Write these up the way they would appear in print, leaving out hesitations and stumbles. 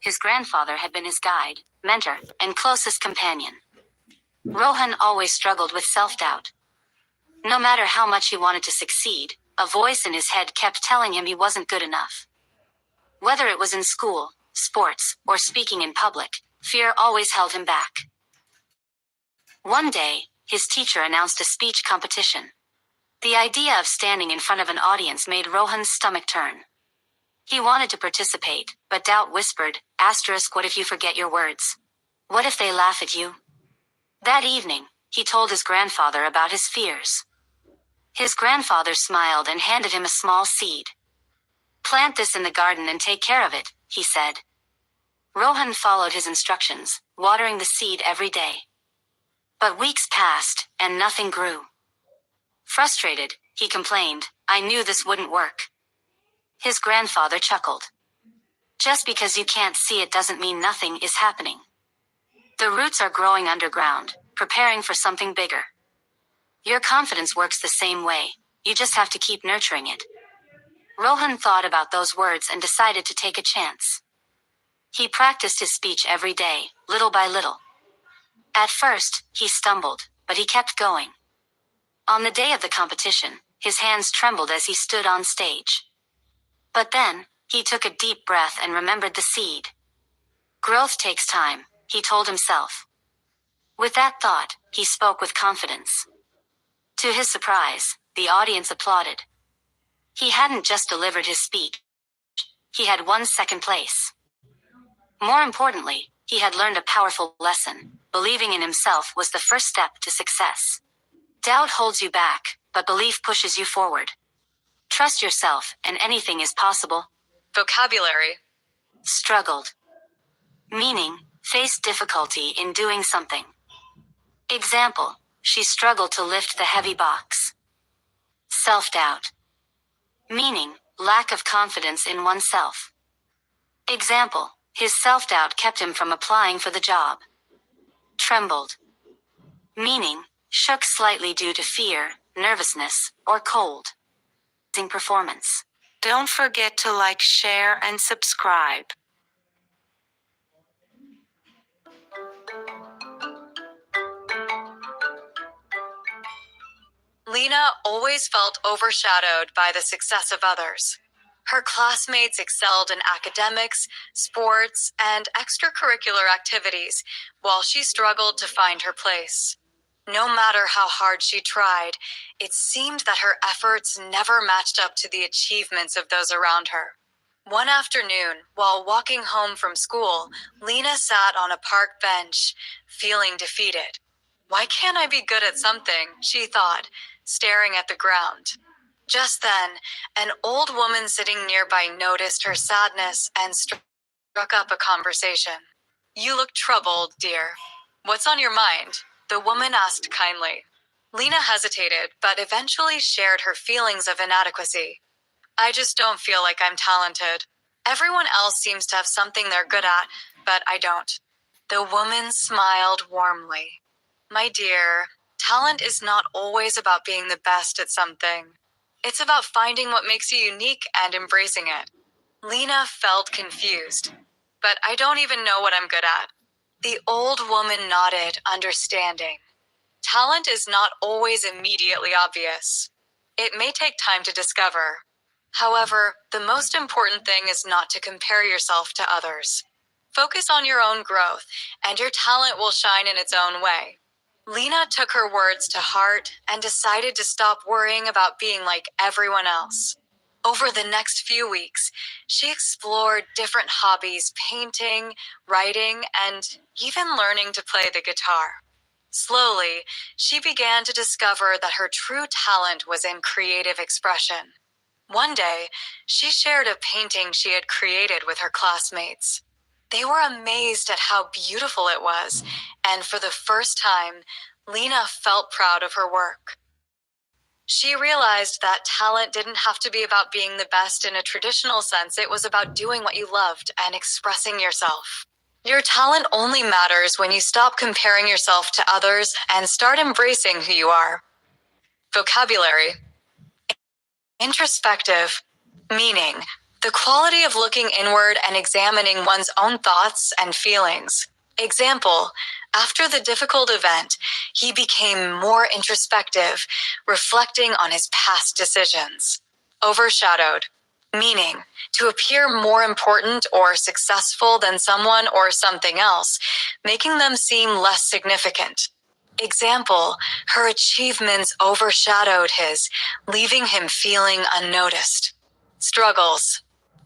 his grandfather had been his guide, mentor, and closest companion. Rohan always struggled with self-doubt. No matter how much he wanted to succeed, a voice in his head kept telling him he wasn't good enough. Whether it was in school, sports, or speaking in public, fear always held him back. One day, his teacher announced a speech competition. The idea of standing in front of an audience made Rohan's stomach turn. He wanted to participate, but doubt whispered, "What if you forget your words? What if they laugh at you?" That evening, he told his grandfather about his fears. His grandfather smiled and handed him a small seed. "Plant this in the garden and take care of it," he said. Rohan followed his instructions, watering the seed every day. But weeks passed, and nothing grew. Frustrated, he complained, "I knew this wouldn't work." His grandfather chuckled. "Just because you can't see it doesn't mean nothing is happening. The roots are growing underground, preparing for something bigger. Your confidence works the same way, you just have to keep nurturing it." Rohan thought about those words and decided to take a chance. He practiced his speech every day, little by little. At first, he stumbled, but he kept going. On the day of the competition, his hands trembled as he stood on stage. But then, he took a deep breath and remembered the seed. Growth takes time, he told himself. With that thought, he spoke with confidence. To his surprise, the audience applauded. He hadn't just delivered his speech. He had won second place. More importantly, he had learned a powerful lesson. Believing in himself was the first step to success. Doubt holds you back, but belief pushes you forward. Trust yourself, and anything is possible. Vocabulary. Struggled. Meaning, faced difficulty in doing something. Example, she struggled to lift the heavy box. Self-doubt. Meaning, lack of confidence in oneself. Example, his self-doubt kept him from applying for the job. Trembled. Meaning, shook slightly due to fear, nervousness, or cold. Performance. Don't forget to like, share, and subscribe. Lena always felt overshadowed by the success of others. Her classmates excelled in academics, sports, and extracurricular activities, while she struggled to find her place. No matter how hard she tried, it seemed that her efforts never matched up to the achievements of those around her. One afternoon, while walking home from school, Lena sat on a park bench, feeling defeated. "Why can't I be good at something?" she thought, staring at the ground. Just then, an old woman sitting nearby noticed her sadness and struck up a conversation. "You look troubled, dear. What's on your mind?" the woman asked kindly. Lena hesitated, but eventually shared her feelings of inadequacy. "I just don't feel like I'm talented. Everyone else seems to have something they're good at, but I don't." The woman smiled warmly. "My dear, talent is not always about being the best at something. It's about finding what makes you unique and embracing it." Lena felt confused. "But I don't even know what I'm good at." The old woman nodded, understanding. Talent is not always immediately obvious. It may take time to discover. However, the most important thing is not to compare yourself to others. Focus on your own growth, and your talent will shine in its own way. Lena took her words to heart and decided to stop worrying about being like everyone else. Over the next few weeks, she explored different hobbies, painting, writing, and even learning to play the guitar. Slowly, she began to discover that her true talent was in creative expression. One day, she shared a painting she had created with her classmates. They were amazed at how beautiful it was, and for the first time, Lena felt proud of her work. She realized that talent didn't have to be about being the best in a traditional sense. It was about doing what you loved and expressing yourself. Your talent only matters when you stop comparing yourself to others and start embracing who you are. Vocabulary. Introspective. Meaning, the quality of looking inward and examining one's own thoughts and feelings. Example, after the difficult event, he became more introspective, reflecting on his past decisions. Overshadowed, meaning to appear more important or successful than someone or something else, making them seem less significant. Example, her achievements overshadowed his, leaving him feeling unnoticed. Struggles,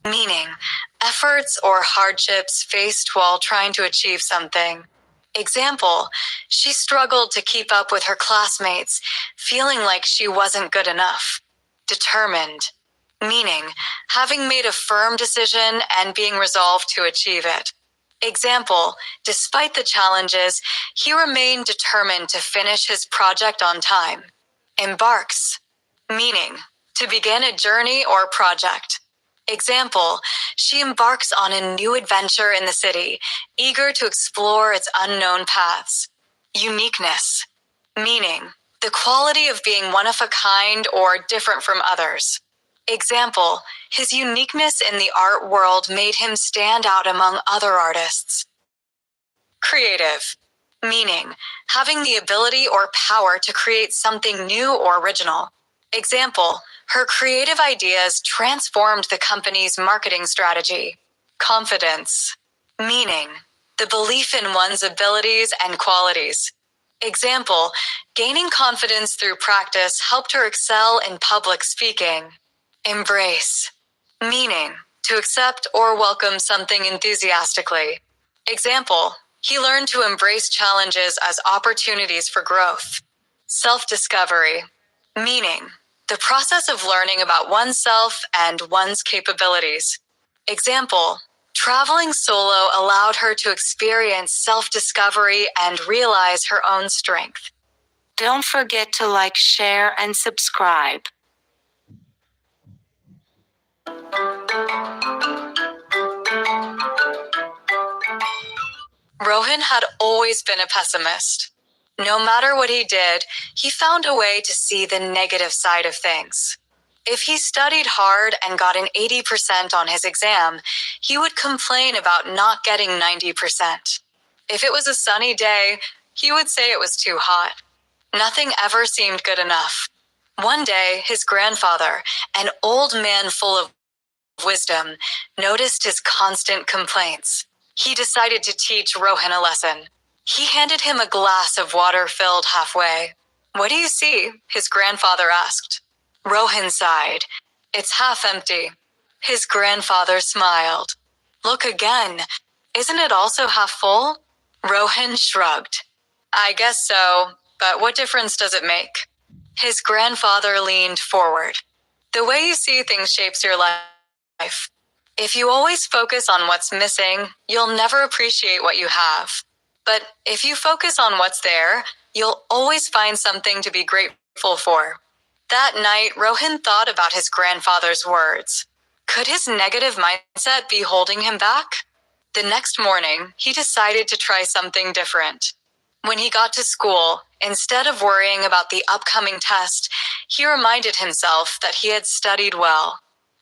meaning efforts or hardships faced while trying to achieve something. Example, she struggled to keep up with her classmates, feeling like she wasn't good enough. Determined, meaning having made a firm decision and being resolved to achieve it. Example, despite the challenges, he remained determined to finish his project on time. Embarks, meaning to begin a journey or project. Example, she embarks on a new adventure in the city, eager to explore its unknown paths. Uniqueness, meaning the quality of being one of a kind or different from others. Example, his uniqueness in the art world made him stand out among other artists. Creative, meaning having the ability or power to create something new or original. Example, her creative ideas transformed the company's marketing strategy. Confidence, meaning the belief in one's abilities and qualities. Example, gaining confidence through practice helped her excel in public speaking. Embrace, meaning to accept or welcome something enthusiastically. Example, he learned to embrace challenges as opportunities for growth. Self-discovery, meaning the process of learning about oneself and one's capabilities. Example, traveling solo allowed her to experience self-discovery and realize her own strength. Don't forget to like, share, and subscribe. Rohan had always been a pessimist. No matter what he did, he found a way to see the negative side of things. If he studied hard and got an 80% on his exam, he would complain about not getting 90%. If it was a sunny day, he would say it was too hot. Nothing ever seemed good enough. One day, his grandfather, an old man full of wisdom, noticed his constant complaints. He decided to teach Rohan a lesson. He handed him a glass of water filled halfway. "What do you see?" his grandfather asked. Rohan sighed. "It's half empty." His grandfather smiled. "Look again. Isn't it also half full?" Rohan shrugged. "I guess so, but what difference does it make?" His grandfather leaned forward. "The way you see things shapes your life. If you always focus on what's missing, you'll never appreciate what you have. But if you focus on what's there, you'll always find something to be grateful for." That night, Rohan thought about his grandfather's words. Could his negative mindset be holding him back? The next morning, he decided to try something different. When he got to school, instead of worrying about the upcoming test, he reminded himself that he had studied well.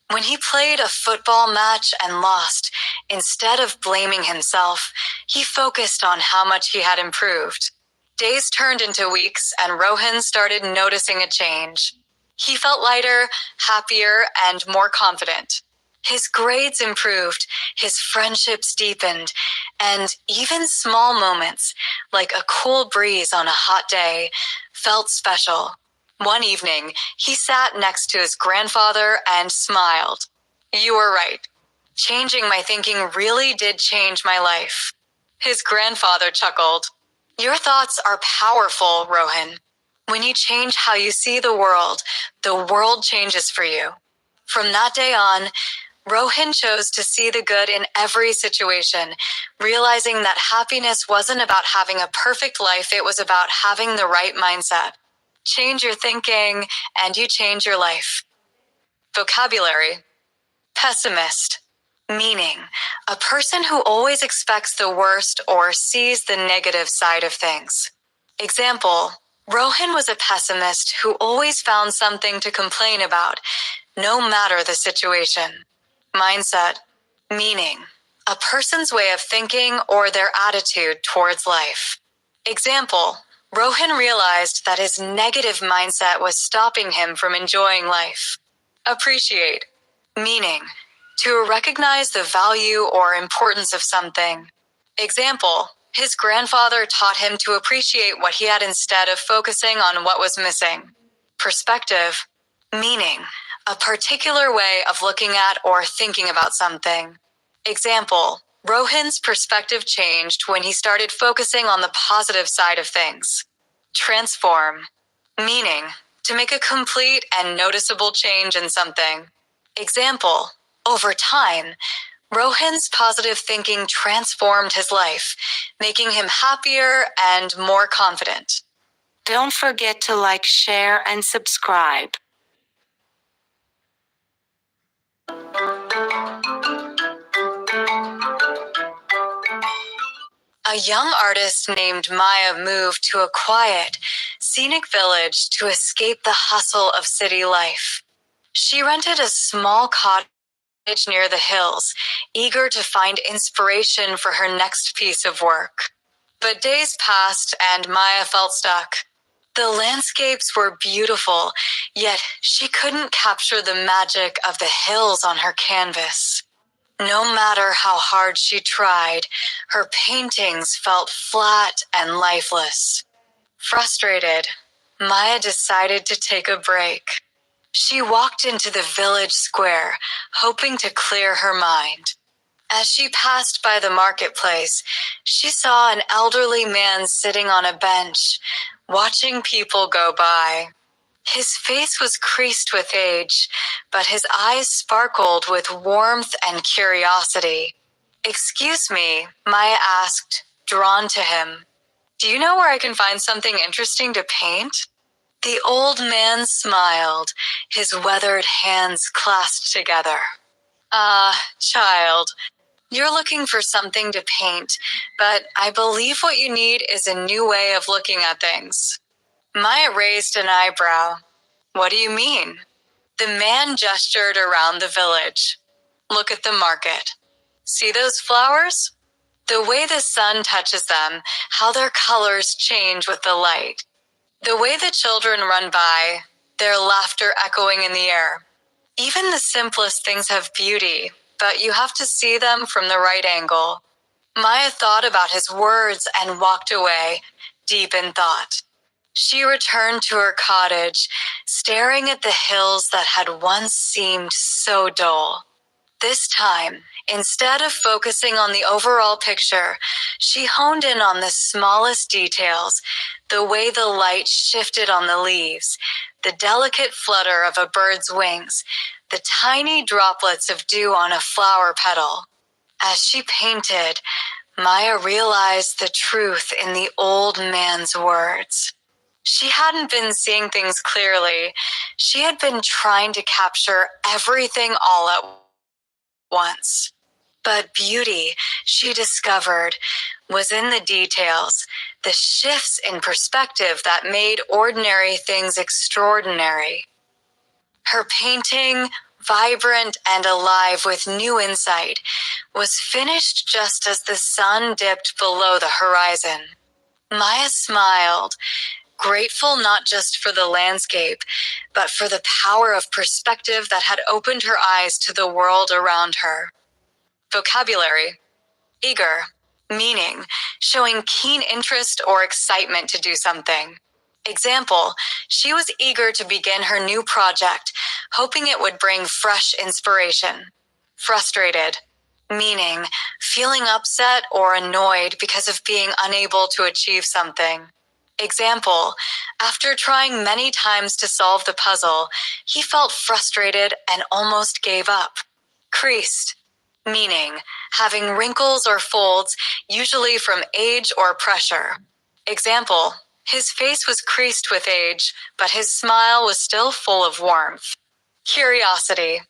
When he played a football match and lost, instead of blaming himself, he focused on how much he had improved. Days turned into weeks, and Rohan started noticing a change. He felt lighter, happier, and more confident. His grades improved, his friendships deepened, and even small moments, like a cool breeze on a hot day, felt special. One evening, he sat next to his grandfather and smiled. "You were right. Changing my thinking really did change my life." His grandfather chuckled. "Your thoughts are powerful, Rohan. When you change how you see the world changes for you." From that day on, Rohan chose to see the good in every situation, realizing that happiness wasn't about having a perfect life, it was about having the right mindset. Change your thinking, and you change your life. Vocabulary. Pessimist. Meaning, a person who always expects the worst or sees the negative side of things. Example, Rohan was a pessimist who always found something to complain about, no matter the situation. Mindset, meaning a person's way of thinking or their attitude towards life. Example, Rohan realized that his negative mindset was stopping him from enjoying life. Appreciate, meaning to recognize the value or importance of something. Example, his grandfather taught him to appreciate what he had instead of focusing on what was missing. Perspective, meaning a particular way of looking at or thinking about something. Example, Rohan's perspective changed when he started focusing on the positive side of things. Transform, meaning to make a complete and noticeable change in something. Example, over time, Rohan's positive thinking transformed his life, making him happier and more confident. Don't forget to like, share, and subscribe. A young artist named Maya moved to a quiet, scenic village to escape the hustle of city life. She rented a small cottage near the hills, eager to find inspiration for her next piece of work. But days passed and Maya felt stuck. The landscapes were beautiful, yet she couldn't capture the magic of the hills on her canvas. No matter how hard she tried, her paintings felt flat and lifeless. Frustrated, Maya decided to take a break. She walked into the village square, hoping to clear her mind. As she passed by the marketplace, she saw an elderly man sitting on a bench, watching people go by. His face was creased with age, but his eyes sparkled with warmth and curiosity. "Excuse me," Maya asked, drawn to him. "Do you know where I can find something interesting to paint?" The old man smiled, his weathered hands clasped together. Child, you're looking for something to paint, but I believe what you need is a new way of looking at things." Maya raised an eyebrow. "What do you mean?" The man gestured around the village. "Look at the market. See those flowers? The way the sun touches them, how their colors change with the light. The way the children run by, their laughter echoing in the air. Even the simplest things have beauty, but you have to see them from the right angle." Maya thought about his words and walked away, deep in thought. She returned to her cottage, staring at the hills that had once seemed so dull. This time, instead of focusing on the overall picture, she honed in on the smallest details, the way the light shifted on the leaves, the delicate flutter of a bird's wings, the tiny droplets of dew on a flower petal. As she painted, Maya realized the truth in the old man's words. She hadn't been seeing things clearly. She had been trying to capture everything all at once. But beauty, she discovered, was in the details, the shifts in perspective that made ordinary things extraordinary. Her painting, vibrant and alive with new insight, was finished just as the sun dipped below the horizon. Maya smiled, grateful not just for the landscape, but for the power of perspective that had opened her eyes to the world around her. Vocabulary: eager, meaning showing keen interest or excitement to do something. Example, she was eager to begin her new project, hoping it would bring fresh inspiration. Frustrated, meaning feeling upset or annoyed because of being unable to achieve something. Example, after trying many times to solve the puzzle, he felt frustrated and almost gave up. Creased, meaning having wrinkles or folds, usually from age or pressure. Example, his face was creased with age, but his smile was still full of warmth. Curiosity,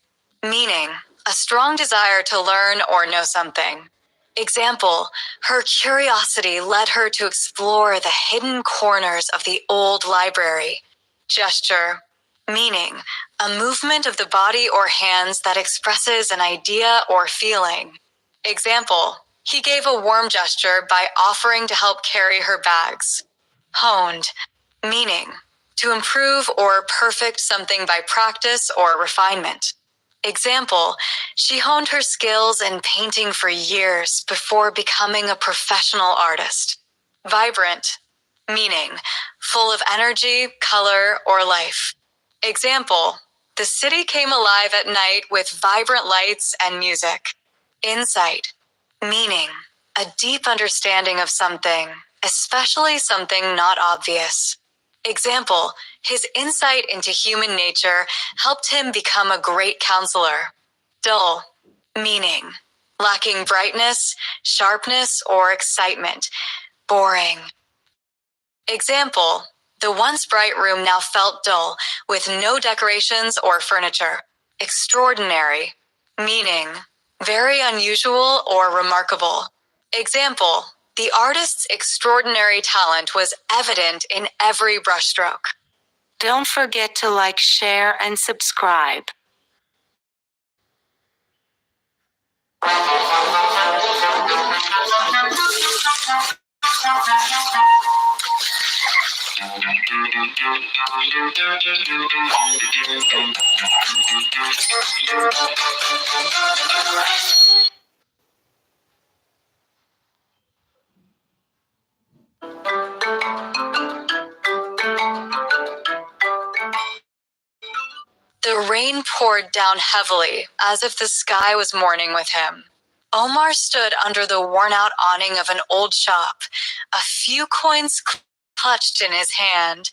meaning a strong desire to learn or know something. Example, her curiosity led her to explore the hidden corners of the old library. Gesture, meaning a movement of the body or hands that expresses an idea or feeling. Example, he gave a warm gesture by offering to help carry her bags. Honed, meaning to improve or perfect something by practice or refinement. Example, she honed her skills in painting for years before becoming a professional artist. Vibrant, meaning full of energy, color, or life. Example, the city came alive at night with vibrant lights and music. Insight, meaning a deep understanding of something, especially something not obvious. Example, his insight into human nature helped him become a great counselor. Dull, meaning lacking brightness, sharpness, or excitement. Boring. Example, the once bright room now felt dull, with no decorations or furniture. Extraordinary, meaning very unusual or remarkable. Example, the artist's extraordinary talent was evident in every brushstroke. Don't forget to like, share, and subscribe. The rain poured down heavily, as if the sky was mourning with him. Omar stood under the worn-out awning of an old shop, a few coins clutched in his hand,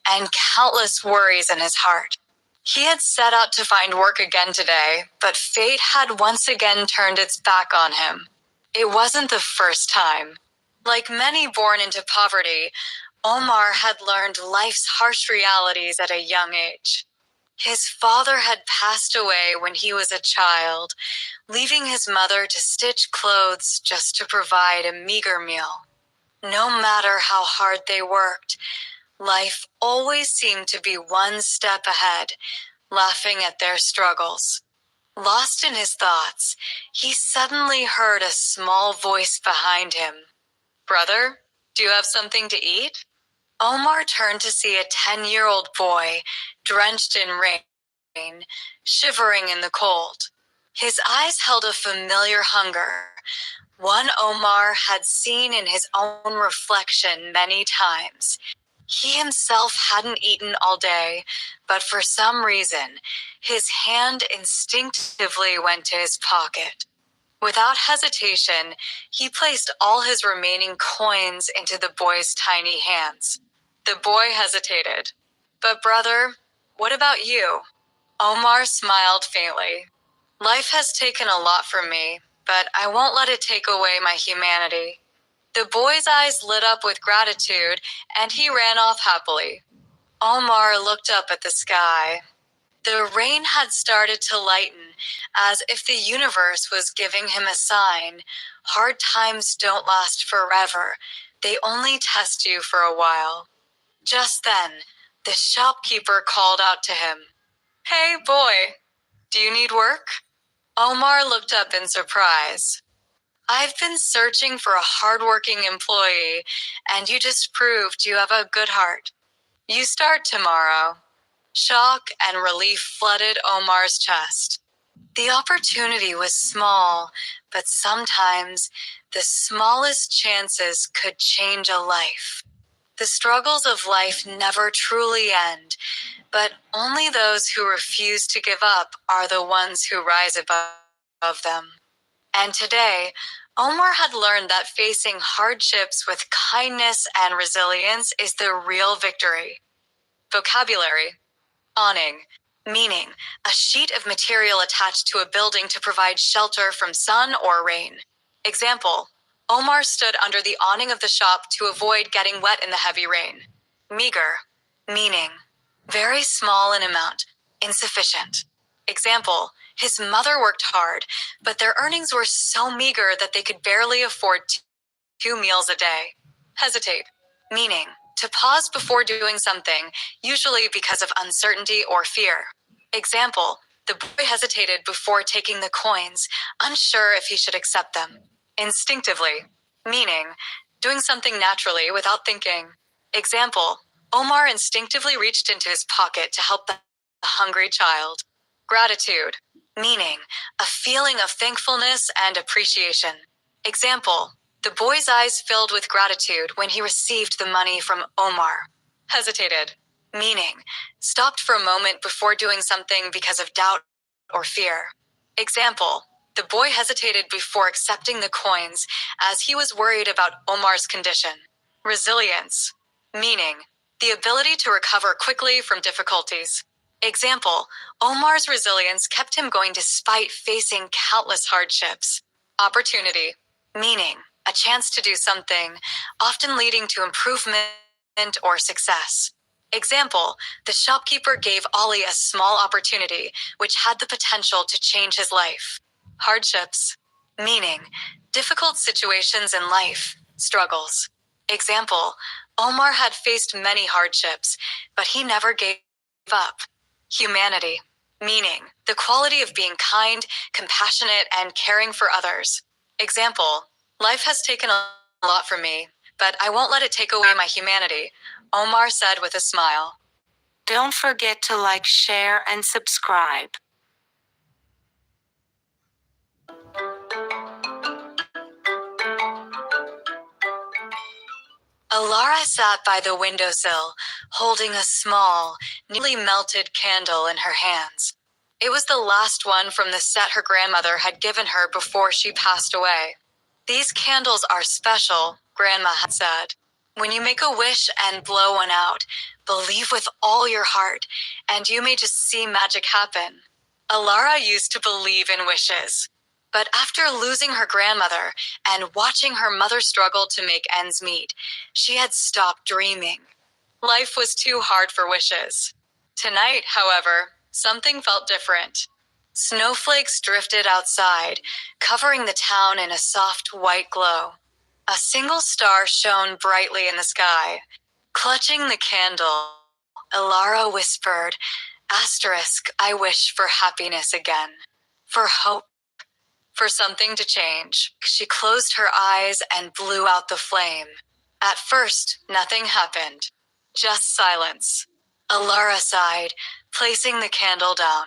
and countless worries in his heart. He had set out to find work again today, but fate had once again turned its back on him. It wasn't the first time. Like many born into poverty, Omar had learned life's harsh realities at a young age. His father had passed away when he was a child, leaving his mother to stitch clothes just to provide a meager meal. No matter how hard they worked, life always seemed to be one step ahead, laughing at their struggles. Lost in his thoughts, he suddenly heard a small voice behind him. "Brother, do you have something to eat?" Omar turned to see a 10-year-old boy, drenched in rain, shivering in the cold. His eyes held a familiar hunger, one Omar had seen in his own reflection many times. He himself hadn't eaten all day, but for some reason, his hand instinctively went to his pocket. Without hesitation, he placed all his remaining coins into the boy's tiny hands. The boy hesitated. "But brother, what about you?" Omar smiled faintly. "Life has taken a lot from me, but I won't let it take away my humanity." The boy's eyes lit up with gratitude, and he ran off happily. Omar looked up at the sky. The rain had started to lighten, as if the universe was giving him a sign. Hard times don't last forever. They only test you for a while. Just then, the shopkeeper called out to him. "Hey, boy, do you need work?" Omar looked up in surprise. "I've been searching for a hardworking employee, and you just proved you have a good heart. You start tomorrow." Shock and relief flooded Omar's chest. The opportunity was small, but sometimes the smallest chances could change a life. The struggles of life never truly end, but only those who refuse to give up are the ones who rise above them. And today, Omar had learned that facing hardships with kindness and resilience is the real victory. Vocabulary. Awning, meaning a sheet of material attached to a building to provide shelter from sun or rain. Example, Omar stood under the awning of the shop to avoid getting wet in the heavy rain. Meager, meaning very small in amount, insufficient. Example, his mother worked hard, but their earnings were so meager that they could barely afford 2 meals a day. Hesitate, meaning To pause before doing something, usually because of uncertainty or fear. Example, the boy hesitated before taking the coins, unsure if he should accept them. Instinctively, meaning, doing something naturally without thinking. Example, Omar instinctively reached into his pocket to help the hungry child. Gratitude, meaning, a feeling of thankfulness and appreciation. Example, the boy's eyes filled with gratitude when he received the money from Omar. Hesitated, meaning, stopped for a moment before doing something because of doubt or fear. Example, the boy hesitated before accepting the coins as he was worried about Omar's condition. Resilience, meaning, the ability to recover quickly from difficulties. Example, Omar's resilience kept him going despite facing countless hardships. Opportunity, meaning, a chance to do something, often leading to improvement or success. Example, the shopkeeper gave Ollie a small opportunity, which had the potential to change his life. Hardships, meaning, difficult situations in life, struggles. Example, Omar had faced many hardships, but he never gave up. Humanity, meaning, the quality of being kind, compassionate, and caring for others. Example, life has taken a lot from me, but I won't let it take away my humanity, Omar said with a smile. Don't forget to like, share, and subscribe. Alara sat by the windowsill, holding a small, nearly melted candle in her hands. It was the last one from the set her grandmother had given her before she passed away. These candles are special, Grandma had said. When you make a wish and blow one out, believe with all your heart, and you may just see magic happen. Alara used to believe in wishes. But after losing her grandmother and watching her mother struggle to make ends meet, she had stopped dreaming. Life was too hard for wishes. Tonight, however, something felt different. Snowflakes drifted outside, covering the town in a soft white glow. A single star shone brightly in the sky. Clutching the candle, Alara whispered, "Asterisk, I wish for happiness again, for hope, for something to change." She closed her eyes and blew out the flame. At first, nothing happened. Just silence. Alara sighed, placing the candle down.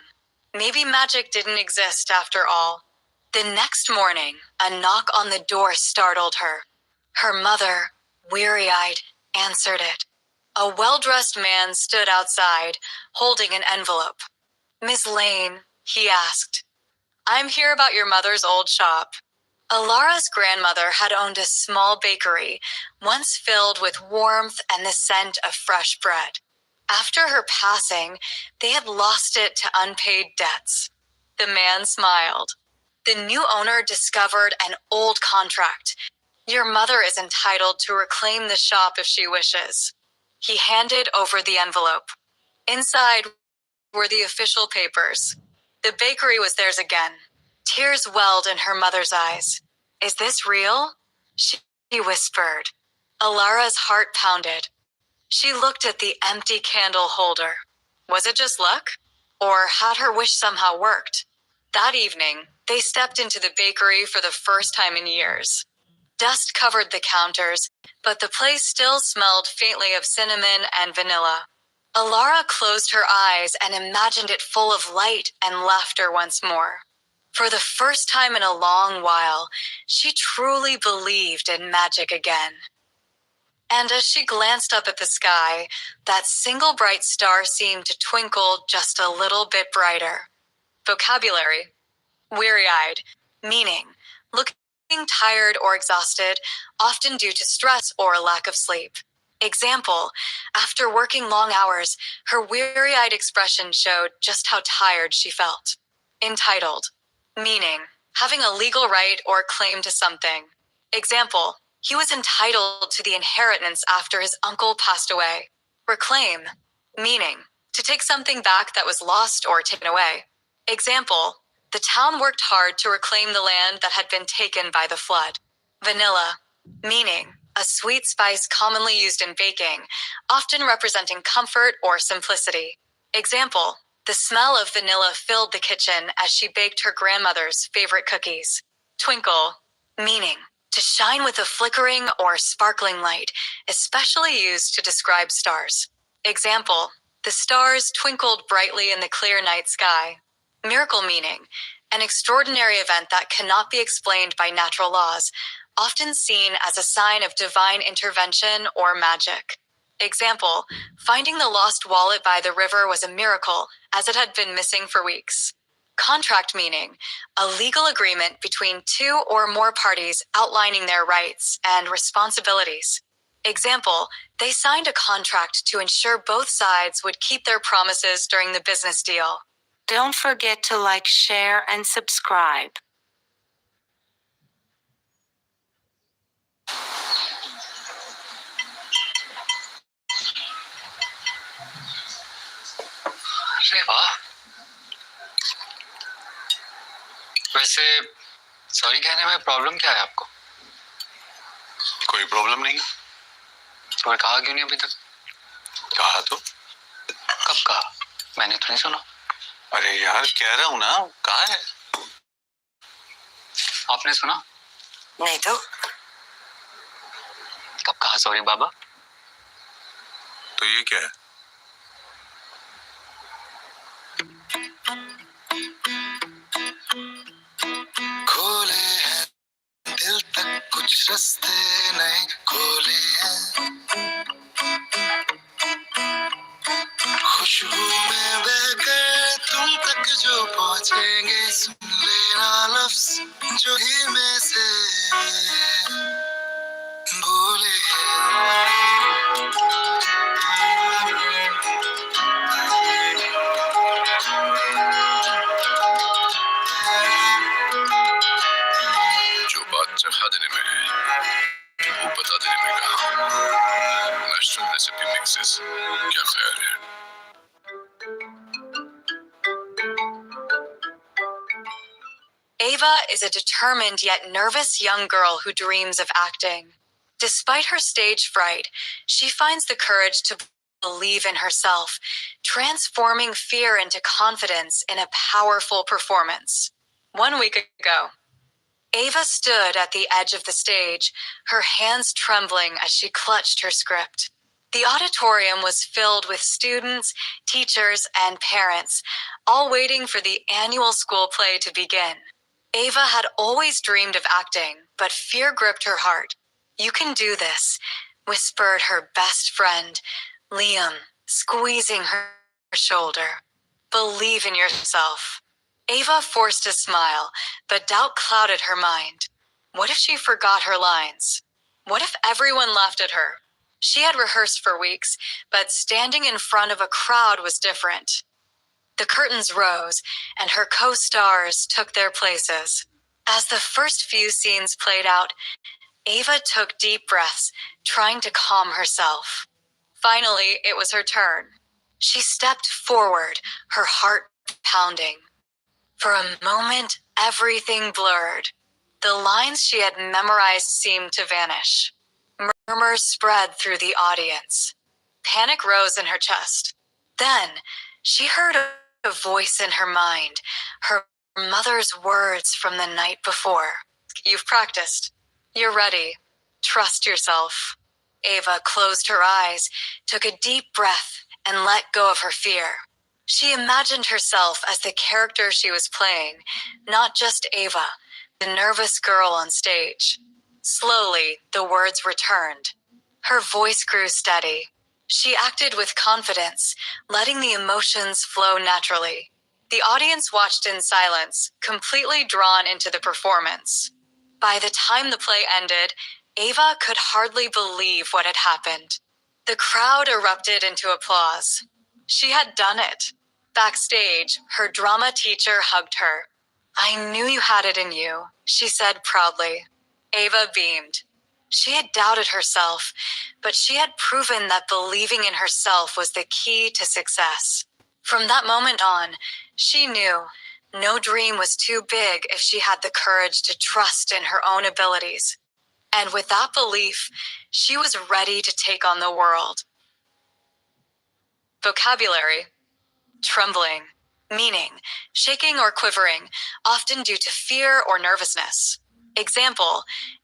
Maybe magic didn't exist after all. The next morning, a knock on the door startled her. Her mother, weary-eyed, answered it. A well-dressed man stood outside, holding an envelope. "Miss Lane," he asked. "I'm here about your mother's old shop." Alara's grandmother had owned a small bakery, once filled with warmth and the scent of fresh bread. After her passing, they had lost it to unpaid debts. The man smiled. The new owner discovered an old contract. "Your mother is entitled to reclaim the shop if she wishes." He handed over the envelope. Inside were the official papers. The bakery was theirs again. Tears welled in her mother's eyes. "Is this real?" she whispered. Alara's heart pounded. She looked at the empty candle holder. Was it just luck? Or had her wish somehow worked? That evening, they stepped into the bakery for the first time in years. Dust covered the counters, but the place still smelled faintly of cinnamon and vanilla. Alara closed her eyes and imagined it full of light and laughter once more. For the first time in a long while, she truly believed in magic again. And as she glanced up at the sky, that single bright star seemed to twinkle just a little bit brighter. Vocabulary: weary-eyed, meaning, looking tired or exhausted, often due to stress or lack of sleep. Example, after working long hours, her weary-eyed expression showed just how tired she felt. Entitled, meaning, having a legal right or claim to something. Example, he was entitled to the inheritance after his uncle passed away. Reclaim, meaning, to take something back that was lost or taken away. Example, the town worked hard to reclaim the land that had been taken by the flood. Vanilla, meaning, a sweet spice commonly used in baking, often representing comfort or simplicity. Example, the smell of vanilla filled the kitchen as she baked her grandmother's favorite cookies. Twinkle, meaning, to shine with a flickering or sparkling light, especially used to describe stars. Example, the stars twinkled brightly in the clear night sky. Miracle meaning, an extraordinary event that cannot be explained by natural laws, often seen as a sign of divine intervention or magic. Example, finding the lost wallet by the river was a miracle, as it had been missing for weeks. Contract meaning, a legal agreement between two or more parties outlining their rights and responsibilities. Example, they signed a contract to ensure both sides would keep their promises during the business deal. Don't forget to like, share, and subscribe. अरे वाह। वैसे sorry कहने में problem क्या है आपको? कोई problem नहीं। तो कहा क्यों नहीं अभी तक? कहा तो। कब कहा? मैंने तो नहीं सुना। अरे यार कह रहा हूं ना, कहा है। आपने सुना? नहीं तो कब कहा सॉरी बाबा? तो ये क्या है? खोले हैं दिल तक कुछ रास्ते नए खोले हैं, खुशबू में बहकर तुम तक जो पहुंचेंगे, सुन लेना लफ्ज जो ही में से बोले जो बात चखा देने में है वो बता देने में कहा। नेशनल रेसिपी मिक्सेस, क्या ख्याल है? Ava is a determined yet nervous young girl who dreams of acting. Despite her stage fright, she finds the courage to believe in herself, transforming fear into confidence in a powerful performance. 1 week ago, Ava stood at the edge of the stage, her hands trembling as she clutched her script. The auditorium was filled with students, teachers, and parents, all waiting for the annual school play to begin. Ava had always dreamed of acting, but fear gripped her heart. "You can do this," whispered her best friend, Liam, squeezing her shoulder. "Believe in yourself." Ava forced a smile, but doubt clouded her mind. What if she forgot her lines? What if everyone laughed at her? She had rehearsed for weeks, but standing in front of a crowd was different. The curtains rose, and her co-stars took their places. As the first few scenes played out, Ava took deep breaths, trying to calm herself. Finally, it was her turn. She stepped forward, her heart pounding. For a moment, everything blurred. The lines she had memorized seemed to vanish. Murmurs spread through the audience. Panic rose in her chest. Then, she heard a voice in her mind, her mother's words from the night before. "You've practiced. You're ready. Trust yourself." Ava closed her eyes, took a deep breath, and let go of her fear. She imagined herself as the character she was playing, not just Ava, the nervous girl on stage. Slowly, the words returned. Her voice grew steady. She acted with confidence, letting the emotions flow naturally. The audience watched in silence, completely drawn into the performance. By the time the play ended, Ava could hardly believe what had happened. The crowd erupted into applause. She had done it. Backstage, her drama teacher hugged her. "I knew you had it in you," she said proudly. Ava beamed. She had doubted herself, but she had proven that believing in herself was the key to success. From that moment on, she knew no dream was too big if she had the courage to trust in her own abilities. And with that belief, she was ready to take on the world. Vocabulary: trembling, meaning shaking or quivering, often due to fear or nervousness. Example: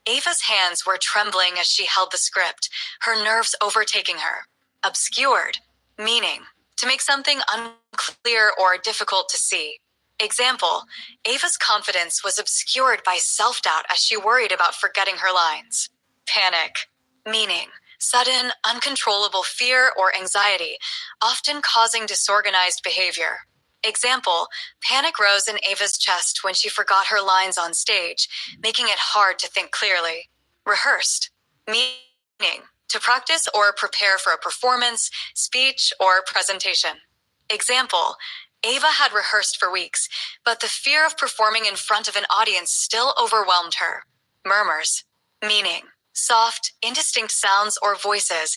Ava's hands were trembling as she held the script, her nerves overtaking her. Obscured, meaning to make something unclear or difficult to see. Example: Ava's confidence was obscured by self-doubt as she worried about forgetting her lines. Panic, meaning sudden, uncontrollable fear or anxiety, often causing disorganized behavior. Example: panic rose in Ava's chest when she forgot her lines on stage, making it hard to think clearly. Rehearsed, meaning to practice or prepare for a performance, speech, or presentation. Example: Ava had rehearsed for weeks, but the fear of performing in front of an audience still overwhelmed her. Murmurs, meaning soft, indistinct sounds or voices,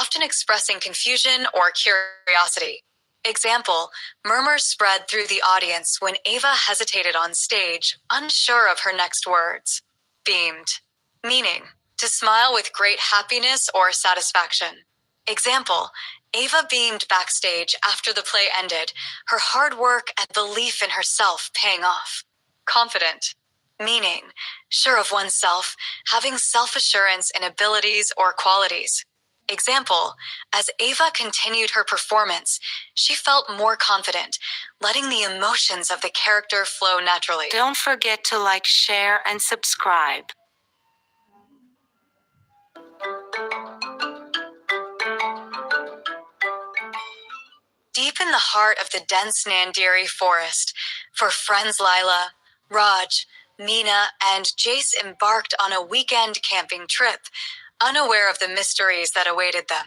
often expressing confusion or curiosity. Example: murmurs spread through the audience when Ava hesitated on stage, unsure of her next words. Beamed, meaning to smile with great happiness or satisfaction. Example: Ava beamed backstage after the play ended, her hard work and belief in herself paying off. Confident, meaning sure of oneself, having self-assurance in abilities or qualities. Example: as Ava continued her performance, she felt more confident, letting the emotions of the character flow naturally. Don't forget to like, share, and subscribe. Deep in the heart of the dense Nandiri forest, for friends Lila, Raj, Meena, and Jace embarked on a weekend camping trip, unaware of the mysteries that awaited them.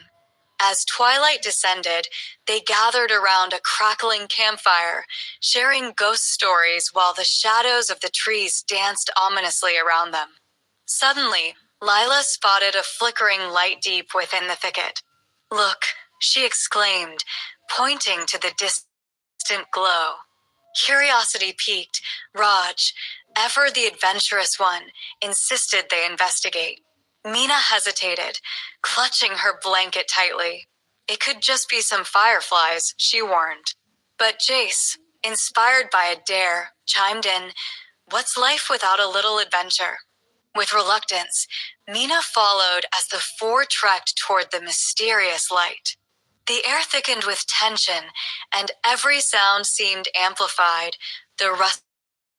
As twilight descended, they gathered around a crackling campfire, sharing ghost stories while the shadows of the trees danced ominously around them. Suddenly, Lila spotted a flickering light deep within the thicket. "Look," she exclaimed, pointing to the distant glow. Curiosity piqued, Raj, ever the adventurous one, insisted they investigate. Meena hesitated, clutching her blanket tightly. It could just be some fireflies, she warned. But Jace, inspired by a dare, chimed in, "What's life without a little adventure?" With reluctance, Meena followed as the four trekked toward the mysterious light. The air thickened with tension, and every sound seemed amplified: the rustle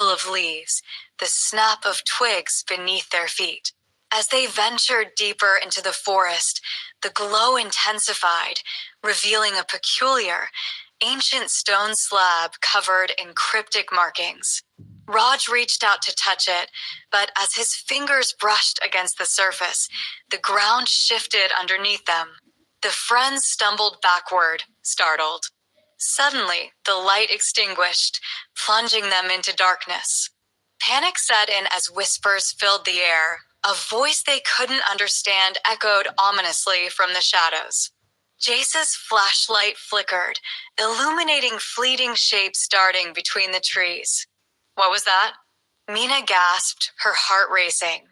of leaves, the snap of twigs beneath their feet. As they ventured deeper into the forest, the glow intensified, revealing a peculiar, ancient stone slab covered in cryptic markings. Raj reached out to touch it, but as his fingers brushed against the surface, the ground shifted underneath them. The friends stumbled backward, startled. Suddenly, the light extinguished, plunging them into darkness. Panic set in as whispers filled the air. A voice they couldn't understand echoed ominously from the shadows. Jace's flashlight flickered, illuminating fleeting shapes darting between the trees. "What was that?" Meena gasped, her heart racing.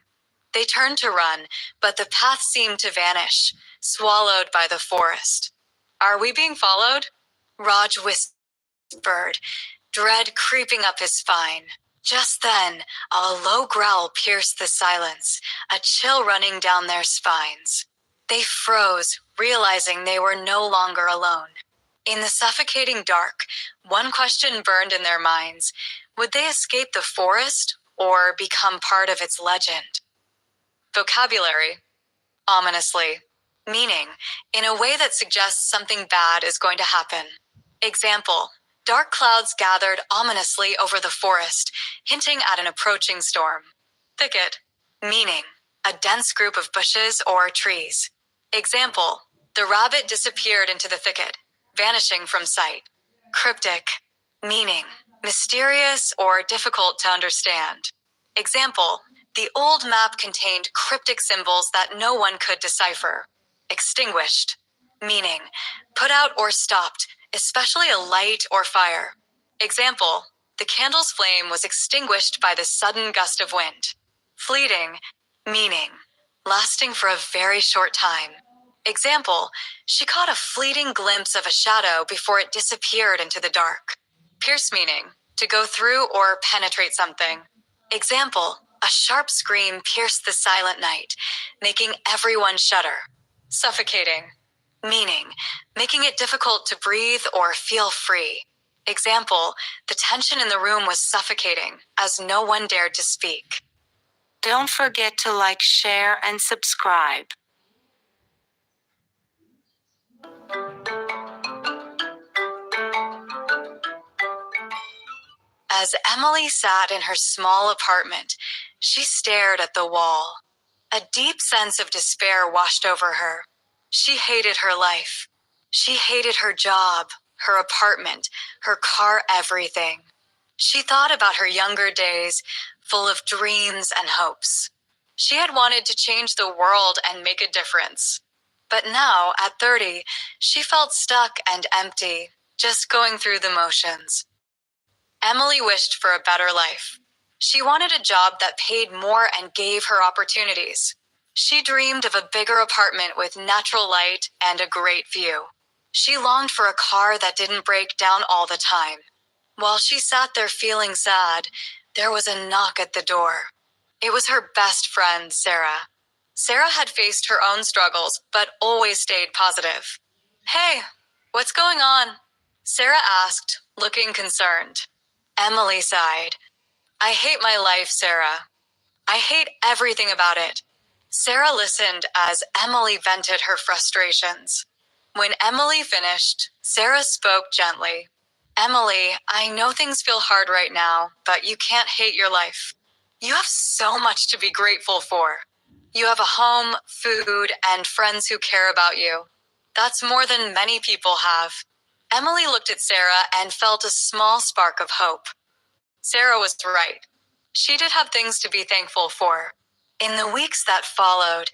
They turned to run, but the path seemed to vanish, swallowed by the forest. "Are we being followed?" Raj whispered, dread creeping up his spine. Just then, a low growl pierced the silence, a chill running down their spines. They froze, realizing they were no longer alone. In the suffocating dark, one question burned in their minds: would they escape the forest or become part of its legend? Vocabulary: ominously, meaning in a way that suggests something bad is going to happen. Example: dark clouds gathered ominously over the forest, hinting at an approaching storm. Thicket, meaning a dense group of bushes or trees. Example: the rabbit disappeared into the thicket, vanishing from sight. Cryptic, meaning mysterious or difficult to understand. Example: the old map contained cryptic symbols that no one could decipher. Extinguished, meaning put out or stopped, especially a light or fire. Example: the candle's flame was extinguished by the sudden gust of wind. Fleeting, meaning lasting for a very short time. Example, she caught a fleeting glimpse of a shadow before it disappeared into the dark. Pierce meaning, to go through or penetrate something. Example, a sharp scream pierced the silent night, making everyone shudder. Suffocating, meaning, making it difficult to breathe or feel free. Example, the tension in the room was suffocating as no one dared to speak. Don't forget to like, share, and subscribe. As Emily sat in her small apartment, she stared at the wall. A deep sense of despair washed over her. She hated her life. She hated her job, her apartment, her car, everything. She thought about her younger days, full of dreams and hopes. She had wanted to change the world and make a difference. But now, at 30, she felt stuck and empty, just going through the motions. Emily wished for a better life. She wanted a job that paid more and gave her opportunities. She dreamed of a bigger apartment with natural light and a great view. She longed for a car that didn't break down all the time. While she sat there feeling sad, there was a knock at the door. It was her best friend, Sarah. Sarah had faced her own struggles, but always stayed positive. "Hey, what's going on?" Sarah asked, looking concerned. Emily sighed. "I hate my life, Sarah. I hate everything about it." Sarah listened as Emily vented her frustrations. When Emily finished, Sarah spoke gently. "Emily, I know things feel hard right now, but you can't hate your life. You have so much to be grateful for. You have a home, food, and friends who care about you. That's more than many people have." Emily looked at Sarah and felt a small spark of hope. Sarah was right. She did have things to be thankful for. In the weeks that followed,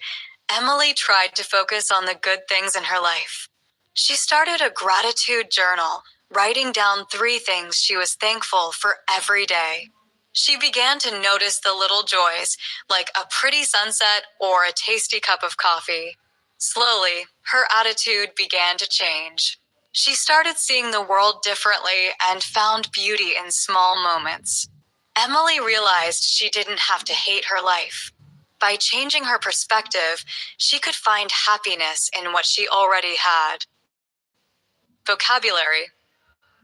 Emily tried to focus on the good things in her life. She started a gratitude journal, writing down 3 things she was thankful for every day. She began to notice the little joys, like a pretty sunset or a tasty cup of coffee. Slowly, her attitude began to change. She started seeing the world differently and found beauty in small moments. Emily realized she didn't have to hate her life. By changing her perspective, she could find happiness in what she already had. Vocabulary: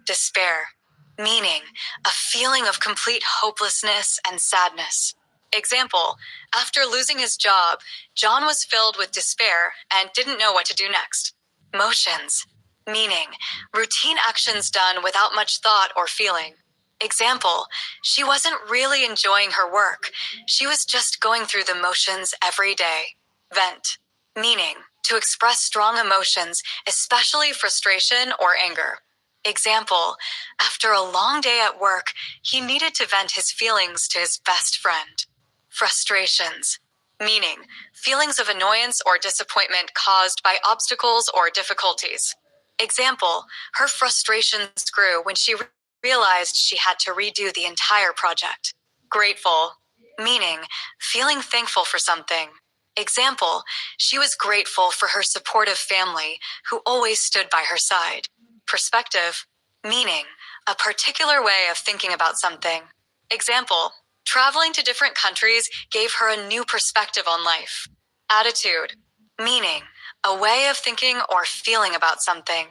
despair, meaning a feeling of complete hopelessness and sadness. Example, after losing his job, John was filled with despair and didn't know what to do next. Motions, meaning routine actions done without much thought or feeling. Example, she wasn't really enjoying her work. She was just going through the motions every day. Vent, meaning to express strong emotions, especially frustration or anger. Example, after a long day at work, he needed to vent his feelings to his best friend. Frustrations, meaning feelings of annoyance or disappointment caused by obstacles or difficulties. Example, her frustrations grew when she realized she had to redo the entire project. Grateful, meaning feeling thankful for something. Example, she was grateful for her supportive family who always stood by her side. Perspective, meaning a particular way of thinking about something. Example, traveling to different countries gave her a new perspective on life. Attitude, meaning a way of thinking or feeling about something.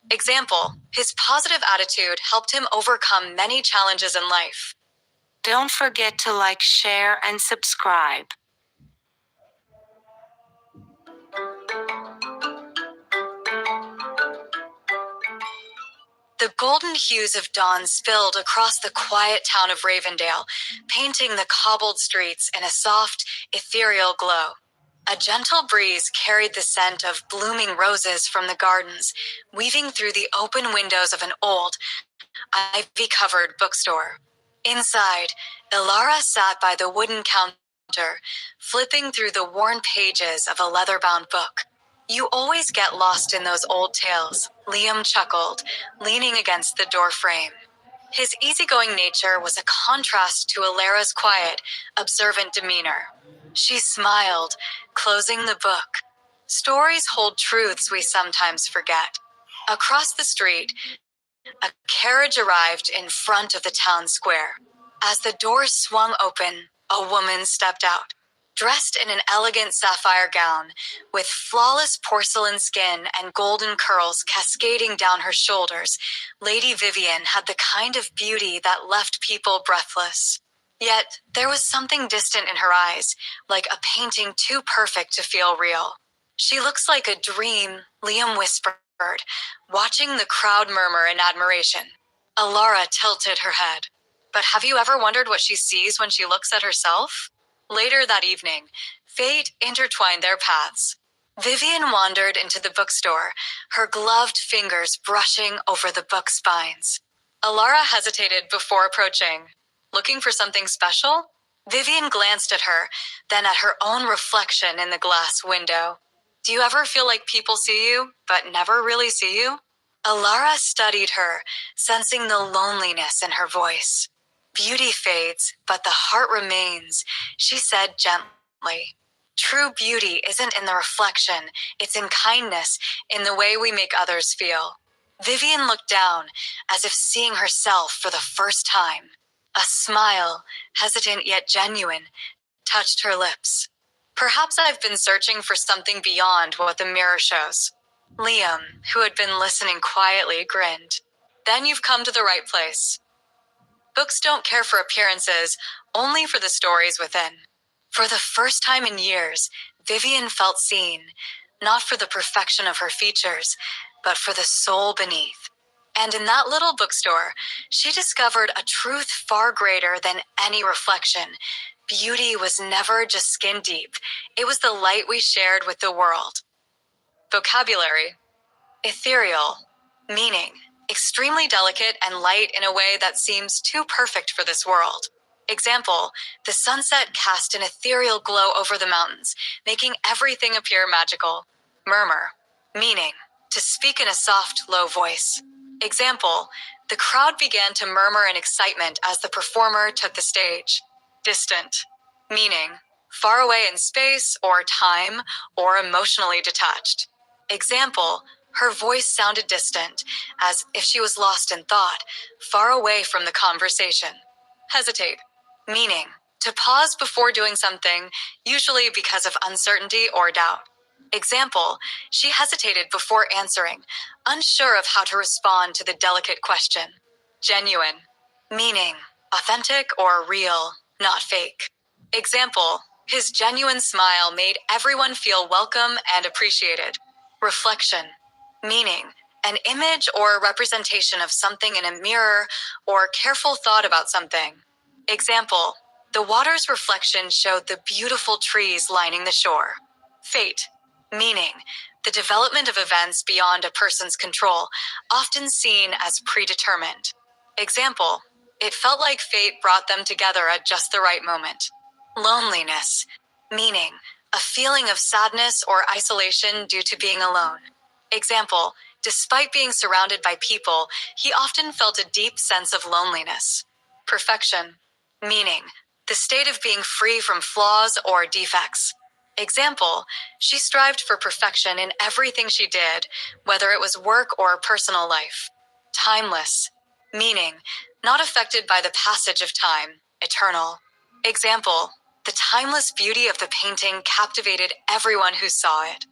Example, his positive attitude helped him overcome many challenges in life. Don't forget to like, share, and subscribe. The golden hues of dawn spilled across the quiet town of Ravendale, painting the cobbled streets in a soft, ethereal glow. A gentle breeze carried the scent of blooming roses from the gardens, weaving through the open windows of an old, ivy-covered bookstore. Inside, Ilara sat by the wooden counter, flipping through the worn pages of a leather-bound book. "You always get lost in those old tales," Liam chuckled, leaning against the door frame. His easygoing nature was a contrast to Ilara's quiet, observant demeanor. She smiled, closing the book. Stories hold truths we sometimes forget. Across the street, a carriage arrived in front of the town square. As the door swung open, a woman stepped out. Dressed in an elegant sapphire gown, with flawless porcelain skin and golden curls cascading down her shoulders, Lady Vivian had the kind of beauty that left people breathless. Yet, there was something distant in her eyes, like a painting too perfect to feel real. She looks like a dream, Liam whispered, watching the crowd murmur in admiration. Alara tilted her head. But have you ever wondered what she sees when she looks at herself? Later that evening, fate intertwined their paths. Vivian wandered into the bookstore, her gloved fingers brushing over the book spines. Alara hesitated before approaching. Looking for something special? Vivian glanced at her, then at her own reflection in the glass window. Do you ever feel like people see you, but never really see you? Alara studied her, sensing the loneliness in her voice. Beauty fades, but the heart remains, she said gently. True beauty isn't in the reflection, it's in kindness, in the way we make others feel. Vivian looked down, as if seeing herself for the first time. A smile, hesitant yet genuine, touched her lips. Perhaps I've been searching for something beyond what the mirror shows. Liam, who had been listening quietly, grinned. Then you've come to the right place. Books don't care for appearances, only for the stories within. For the first time in years, Vivian felt seen, not for the perfection of her features, but for the soul beneath. And in that little bookstore, she discovered a truth far greater than any reflection. Beauty was never just skin deep. It was the light we shared with the world. Vocabulary. Ethereal. Meaning. Extremely delicate and light in a way that seems too perfect for this world. Example, the sunset cast an ethereal glow over the mountains, making everything appear magical. Murmur. Meaning. To speak in a soft, low voice. Example, the crowd began to murmur in excitement as the performer took the stage. Distant. Meaning, far away in space or time or emotionally detached. Example, her voice sounded distant, as if she was lost in thought, far away from the conversation. Hesitate. Meaning, to pause before doing something, usually because of uncertainty or doubt. Example, she hesitated before answering, unsure of how to respond to the delicate question. Genuine. Meaning, authentic or real, not fake. Example, his genuine smile made everyone feel welcome and appreciated. Reflection. Meaning, an image or representation of something in a mirror or careful thought about something. Example, the water's reflection showed the beautiful trees lining the shore. Fate. Meaning, the development of events beyond a person's control, often seen as predetermined. Example, it felt like fate brought them together at just the right moment. Loneliness. Meaning, a feeling of sadness or isolation due to being alone. Example, despite being surrounded by people, he often felt a deep sense of loneliness. Perfection. Meaning, the state of being free from flaws or defects. Example, she strived for perfection in everything she did, whether it was work or personal life. Timeless. Meaning, not affected by the passage of time, eternal. Example, the timeless beauty of the painting captivated everyone who saw it.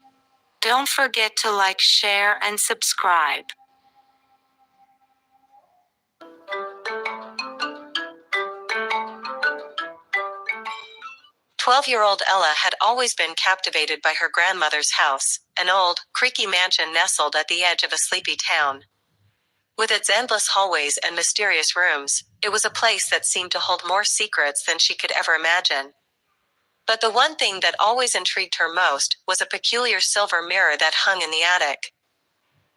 Don't forget to like, share, and subscribe. 12-year-old Ella had always been captivated by her grandmother's house, an old, creaky mansion nestled at the edge of a sleepy town. With its endless hallways and mysterious rooms, it was a place that seemed to hold more secrets than she could ever imagine. But the one thing that always intrigued her most was a peculiar silver mirror that hung in the attic.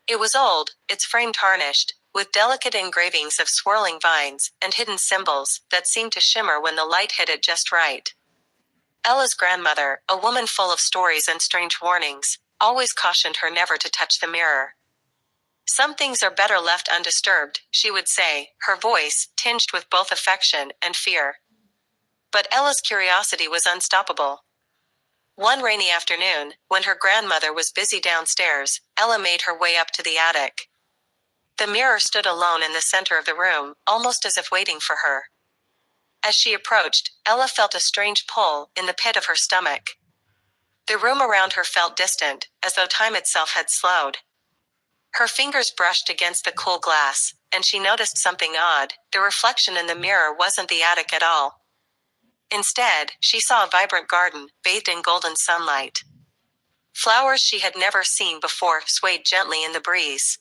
It was old, its frame tarnished, with delicate engravings of swirling vines and hidden symbols that seemed to shimmer when the light hit it just right. Ella's grandmother, a woman full of stories and strange warnings, always cautioned her never to touch the mirror. "Some things are better left undisturbed," she would say, her voice tinged with both affection and fear. But Ella's curiosity was unstoppable. One rainy afternoon, when her grandmother was busy downstairs, Ella made her way up to the attic. The mirror stood alone in the center of the room, almost as if waiting for her. As she approached, Ella felt a strange pull in the pit of her stomach. The room around her felt distant, as though time itself had slowed. Her fingers brushed against the cool glass, and she noticed something odd. The reflection in the mirror wasn't the attic at all. Instead, she saw a vibrant garden, bathed in golden sunlight. Flowers she had never seen before swayed gently in the breeze.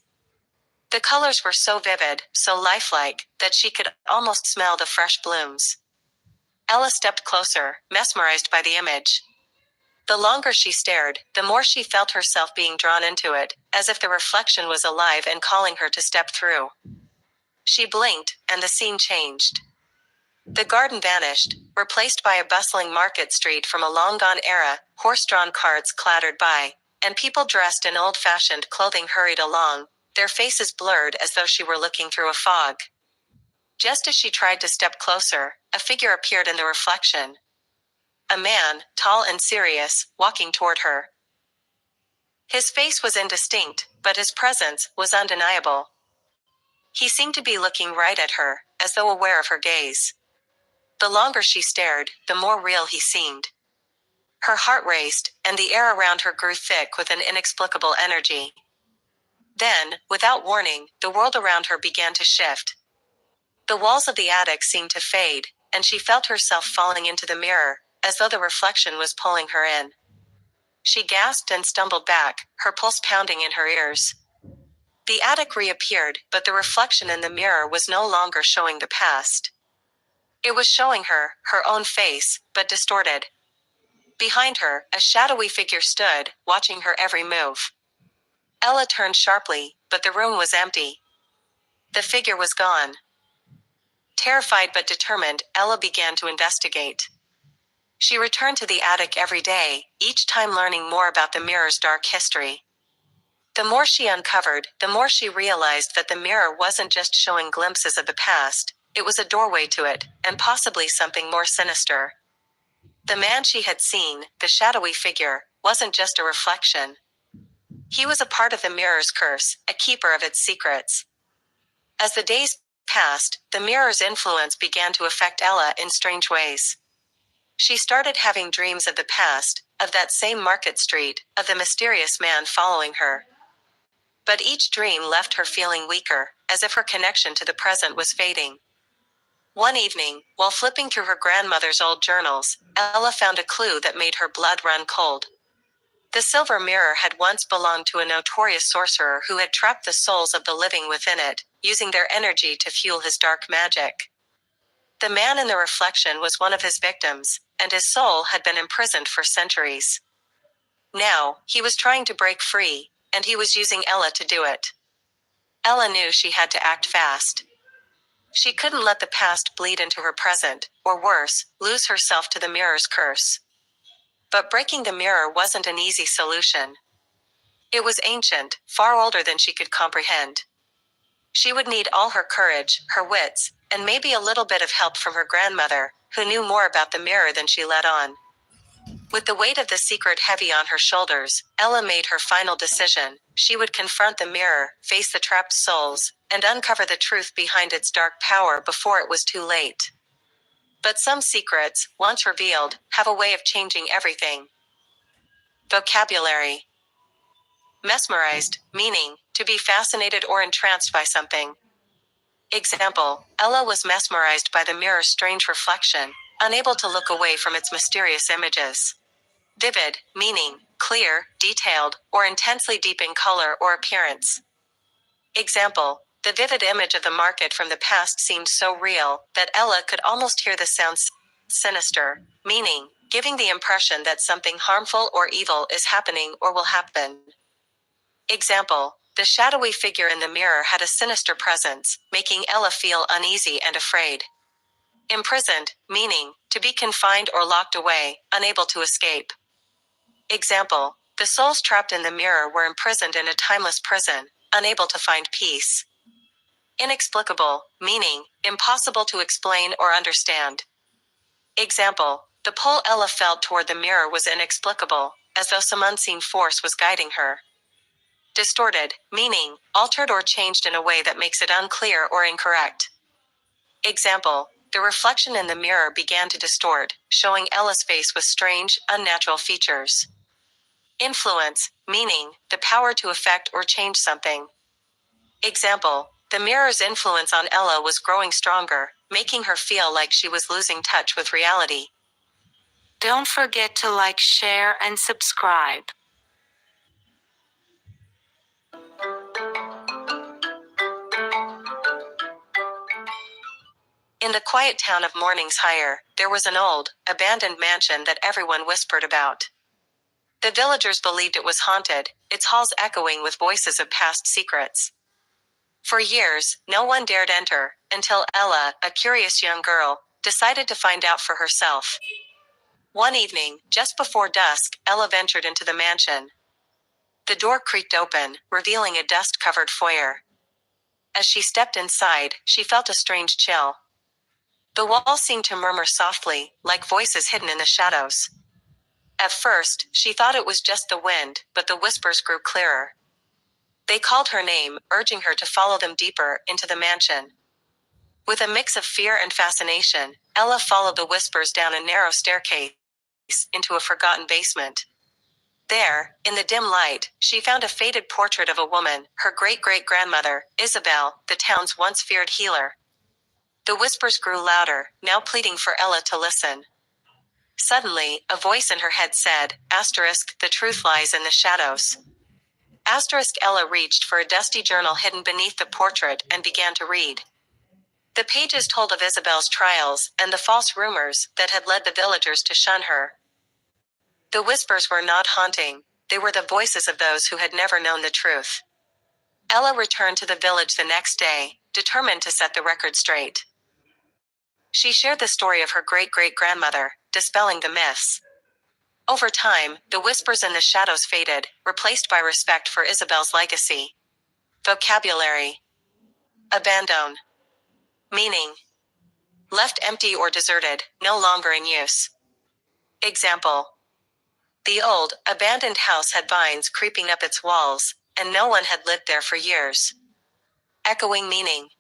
The colors were so vivid, so lifelike, that she could almost smell the fresh blooms. Ella stepped closer, mesmerized by the image. The longer she stared, the more she felt herself being drawn into it, as if the reflection was alive and calling her to step through. She blinked, and the scene changed. The garden vanished, replaced by a bustling market street from a long-gone era. Horse-drawn carts clattered by, and people dressed in old-fashioned clothing hurried along, their faces blurred as though she were looking through a fog. Just as she tried to step closer, a figure appeared in the reflection. A man, tall and serious, walking toward her. His face was indistinct, but his presence was undeniable. He seemed to be looking right at her, as though aware of her gaze. The longer she stared, the more real he seemed. Her heart raced, and the air around her grew thick with an inexplicable energy. Then, without warning, the world around her began to shift. The walls of the attic seemed to fade, and she felt herself falling into the mirror, as though the reflection was pulling her in. She gasped and stumbled back, her pulse pounding in her ears. The attic reappeared, but the reflection in the mirror was no longer showing the past. It was showing her, her own face, but distorted. Behind her, a shadowy figure stood, watching her every move. Ella turned sharply, but the room was empty. The figure was gone. Terrified but determined, Ella began to investigate. She returned to the attic every day, each time learning more about the mirror's dark history. The more she uncovered, the more she realized that the mirror wasn't just showing glimpses of the past, it was a doorway to it, and possibly something more sinister. The man she had seen, the shadowy figure, wasn't just a reflection. He was a part of the mirror's curse, a keeper of its secrets. As the days passed, the mirror's influence began to affect Ella in strange ways. She started having dreams of the past, of that same market street, of the mysterious man following her. But each dream left her feeling weaker, as if her connection to the present was fading. One evening, while flipping through her grandmother's old journals, Ella found a clue that made her blood run cold. The silver mirror had once belonged to a notorious sorcerer who had trapped the souls of the living within it, using their energy to fuel his dark magic. The man in the reflection was one of his victims, and his soul had been imprisoned for centuries. Now, he was trying to break free, and he was using Ella to do it. Ella knew she had to act fast. She couldn't let the past bleed into her present, or worse, lose herself to the mirror's curse. But breaking the mirror wasn't an easy solution. It was ancient, far older than she could comprehend. She would need all her courage, her wits, and maybe a little bit of help from her grandmother, who knew more about the mirror than she let on. With the weight of the secret heavy on her shoulders, Ella made her final decision. She would confront the mirror, face the trapped souls, and uncover the truth behind its dark power before it was too late. But some secrets, once revealed, have a way of changing everything. Vocabulary. Mesmerized, meaning, to be fascinated or entranced by something. Example, Ella was mesmerized by the mirror's strange reflection, unable to look away from its mysterious images. Vivid, meaning, clear, detailed, or intensely deep in color or appearance. Example, the vivid image of the market from the past seemed so real that Ella could almost hear the sounds. Sinister, meaning, giving the impression that something harmful or evil is happening or will happen. Example, the shadowy figure in the mirror had a sinister presence, making Ella feel uneasy and afraid. Imprisoned, meaning, to be confined or locked away, unable to escape. Example, the souls trapped in the mirror were imprisoned in a timeless prison, unable to find peace. Inexplicable, meaning, impossible to explain or understand. Example, The pull Ella felt toward the mirror was inexplicable, as though some unseen force was guiding her. Distorted, meaning, altered or changed in a way that makes it unclear or incorrect. Example, the reflection in the mirror began to distort, showing Ella's face with strange, unnatural features. Influence, meaning, the power to affect or change something. Example, the mirror's influence on Ella was growing stronger, making her feel like she was losing touch with reality. Don't forget to like, share, and subscribe. In the quiet town of Mornings Higher, there was an old, abandoned mansion that everyone whispered about. The villagers believed it was haunted, its halls echoing with voices of past secrets. For years, no one dared enter, until Ella, a curious young girl, decided to find out for herself. One evening, just before dusk, Ella ventured into the mansion. The door creaked open, revealing a dust-covered foyer. As she stepped inside, she felt a strange chill. The walls seemed to murmur softly, like voices hidden in the shadows. At first, she thought it was just the wind, but the whispers grew clearer. They called her name, urging her to follow them deeper into the mansion. With a mix of fear and fascination, Ella followed the whispers down a narrow staircase into a forgotten basement. There, in the dim light, she found a faded portrait of a woman, her great-great-grandmother, Isabel, the town's once feared healer. The whispers grew louder, now pleading for Ella to listen. Suddenly, a voice in her head said, "The truth lies in the shadows." Ella reached for a dusty journal hidden beneath the portrait and began to read. The pages told of Isabel's trials and the false rumors that had led the villagers to shun her. The whispers were not haunting, they were the voices of those who had never known the truth. Ella returned to the village the next day, determined to set the record straight. She shared the story of her great-great-grandmother, dispelling the myths. Over time, the whispers in the shadows faded, replaced by respect for Isabel's legacy. Vocabulary. Abandon. Meaning. Left empty or deserted, no longer in use. Example. The old, abandoned house had vines creeping up its walls, and no one had lived there for years. Echoing meaning.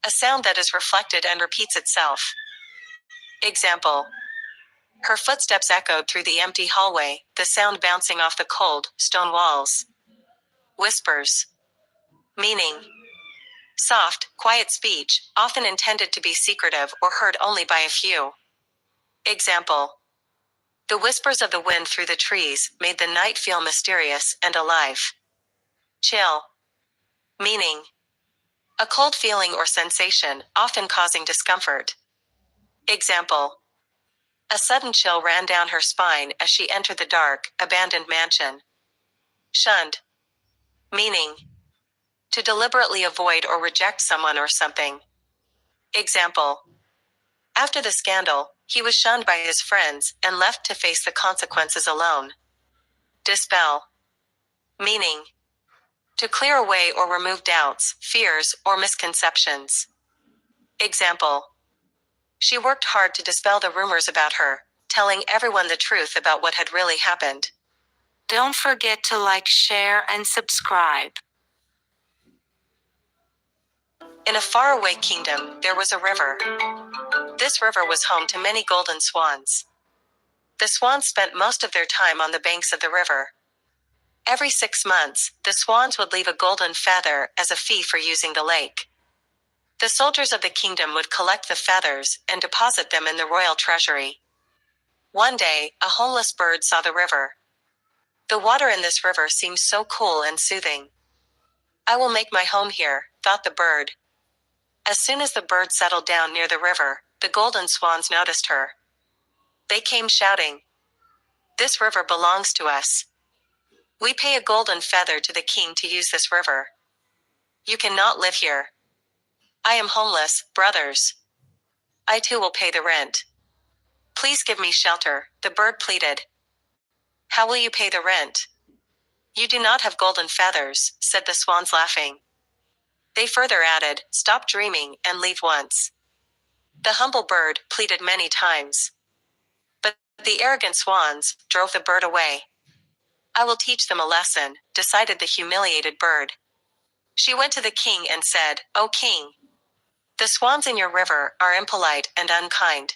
A sound that is reflected and repeats itself. Example. Her footsteps echoed through the empty hallway, the sound bouncing off the cold, stone walls. Whispers. Meaning. Soft, quiet speech, often intended to be secretive or heard only by a few. Example. The whispers of the wind through the trees made the night feel mysterious and alive. Chill. Meaning. A cold feeling or sensation, often causing discomfort. Example. A sudden chill ran down her spine as she entered the dark, abandoned mansion. Shunned. Meaning. To deliberately avoid or reject someone or something. Example. After the scandal, he was shunned by his friends and left to face the consequences alone. Dispel. Meaning. To clear away or remove doubts, fears, or misconceptions. Example. She worked hard to dispel the rumors about her, telling everyone the truth about what had really happened. Don't forget to like, share, and subscribe. In a faraway kingdom, there was a river. This river was home to many golden swans. The swans spent most of their time on the banks of the river. Every 6 months, the swans would leave a golden feather as a fee for using the lake. The soldiers of the kingdom would collect the feathers and deposit them in the royal treasury. One day, a homeless bird saw the river. The water in this river seems so cool and soothing. I will make my home here, thought the bird. As soon as the bird settled down near the river, the golden swans noticed her. They came shouting, "This river belongs to us. We pay a golden feather to the king to use this river. You cannot live here. I am homeless, brothers. I too will pay the rent. Please give me shelter," the bird pleaded. "How will you pay the rent? You do not have golden feathers," said the swans laughing. They further added, "Stop dreaming and leave once." The humble bird pleaded many times. The arrogant swans drove the bird away. I will teach them a lesson, decided the humiliated bird. She went to the king and said, "O king, the swans in your river are impolite and unkind.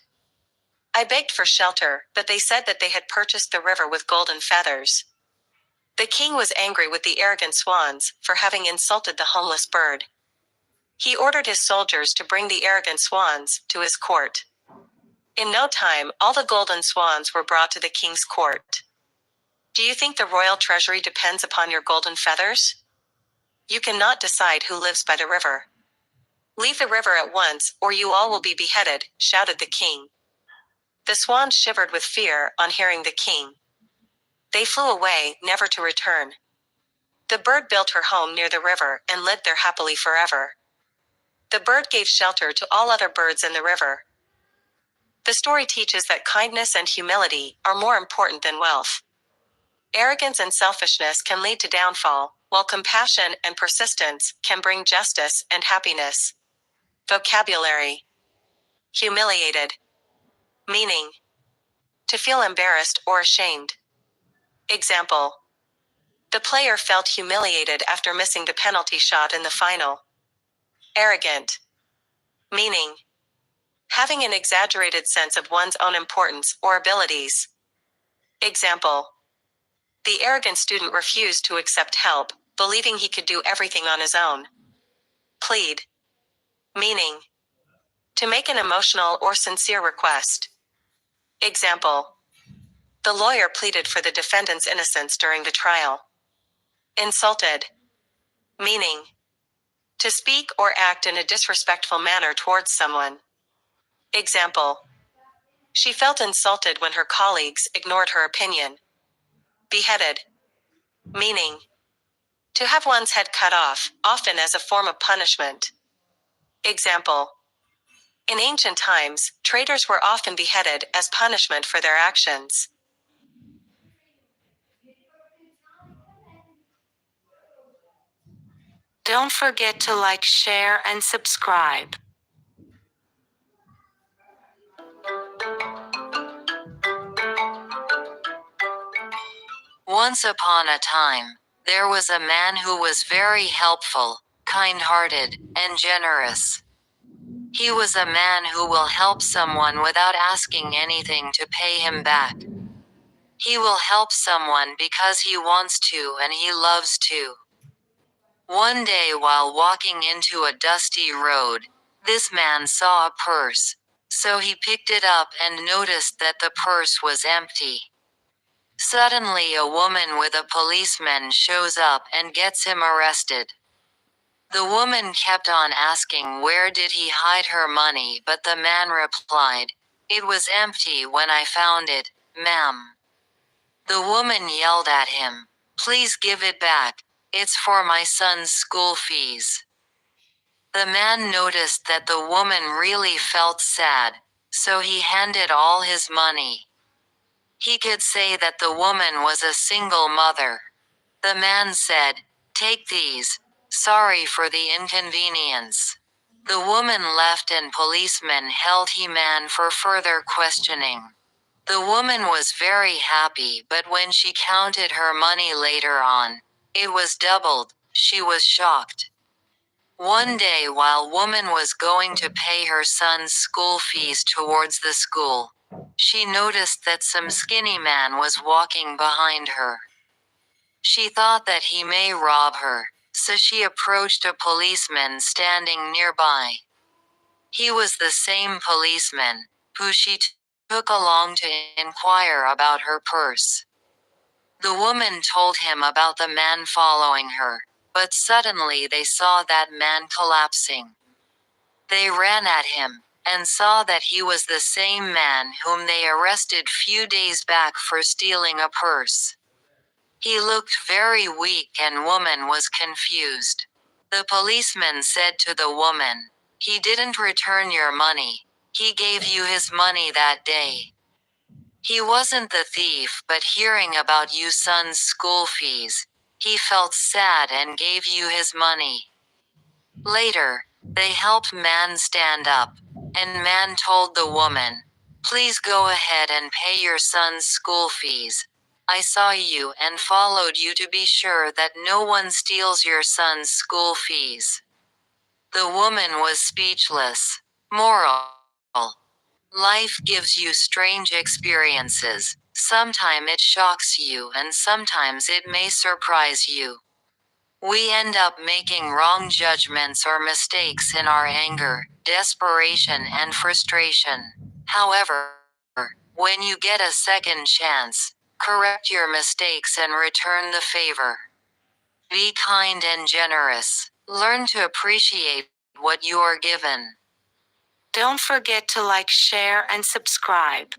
I begged for shelter, but they said that they had purchased the river with golden feathers." The king was angry with the arrogant swans for having insulted the homeless bird. He ordered his soldiers to bring the arrogant swans to his court. In no time, all the golden swans were brought to the king's court. Do you think the royal treasury depends upon your golden feathers? You cannot decide who lives by the river. Leave the river at once, or you all will be beheaded, shouted the king. The swans shivered with fear on hearing the king. They flew away, never to return. The bird built her home near the river and lived there happily forever. The bird gave shelter to all other birds in the river. The story teaches that kindness and humility are more important than wealth. Arrogance and selfishness can lead to downfall, while compassion and persistence can bring justice and happiness. Vocabulary: humiliated. Meaning: to feel embarrassed or ashamed. Example: the player felt humiliated after missing the penalty shot in the final. Arrogant. Meaning: having an exaggerated sense of one's own importance or abilities. Example: the arrogant student refused to accept help, believing he could do everything on his own. Plead. Meaning: to make an emotional or sincere request. Example: the lawyer pleaded for the defendant's innocence during the trial. Insulted. Meaning: to speak or act in a disrespectful manner towards someone. Example: she felt insulted when her colleagues ignored her opinion. Beheaded. Meaning: to have one's head cut off, often as a form of punishment. Example: in ancient times, traitors were often beheaded as punishment for their actions. Don't forget to like, share, and subscribe. Once upon a time, there was a man who was very helpful, kind-hearted, and generous. He was a man who will help someone without asking anything to pay him back. He will help someone because he wants to and he loves to. One day while walking into a dusty road, this man saw a purse. So he picked it up and noticed that the purse was empty. Suddenly a woman with a policeman shows up and gets him arrested. The woman kept on asking where did he hide her money, but the man replied, "It was empty when I found it, ma'am." The woman yelled at him, "Please give it back, it's for my son's school fees." The man noticed that the woman really felt sad, so he handed all his money. He could say that the woman was a single mother. The man said, "Take these. Sorry for the inconvenience." The woman left and policemen held the man for further questioning. The woman was very happy, but when she counted her money later on, it was doubled. She was shocked. One day while woman was going to pay her son's school fees towards the school, she noticed that some skinny man was walking behind her. She thought that he may rob her, so she approached a policeman standing nearby. He was the same policeman who she took along to inquire about her purse. The woman told him about the man following her, but suddenly they saw that man collapsing. They ran at him, and saw that he was the same man whom they arrested few days back for stealing a purse. He looked very weak and woman was confused. The policeman said to the woman, "He didn't return your money. He gave you his money that day. He wasn't the thief, but hearing about you son's school fees, he felt sad and gave you his money." Later, they helped man stand up, and man told the woman, Please go ahead and pay your son's school fees. I saw you and followed you to be sure that no one steals your son's school fees. The woman was speechless. Moral. Life gives you strange experiences. Sometimes it shocks you and sometimes it may surprise you. We end up making wrong judgments or mistakes in our anger, desperation, and frustration. However, when you get a second chance, correct your mistakes and return the favor. Be kind and generous. Learn to appreciate what you are given. Don't forget to like, share, and subscribe.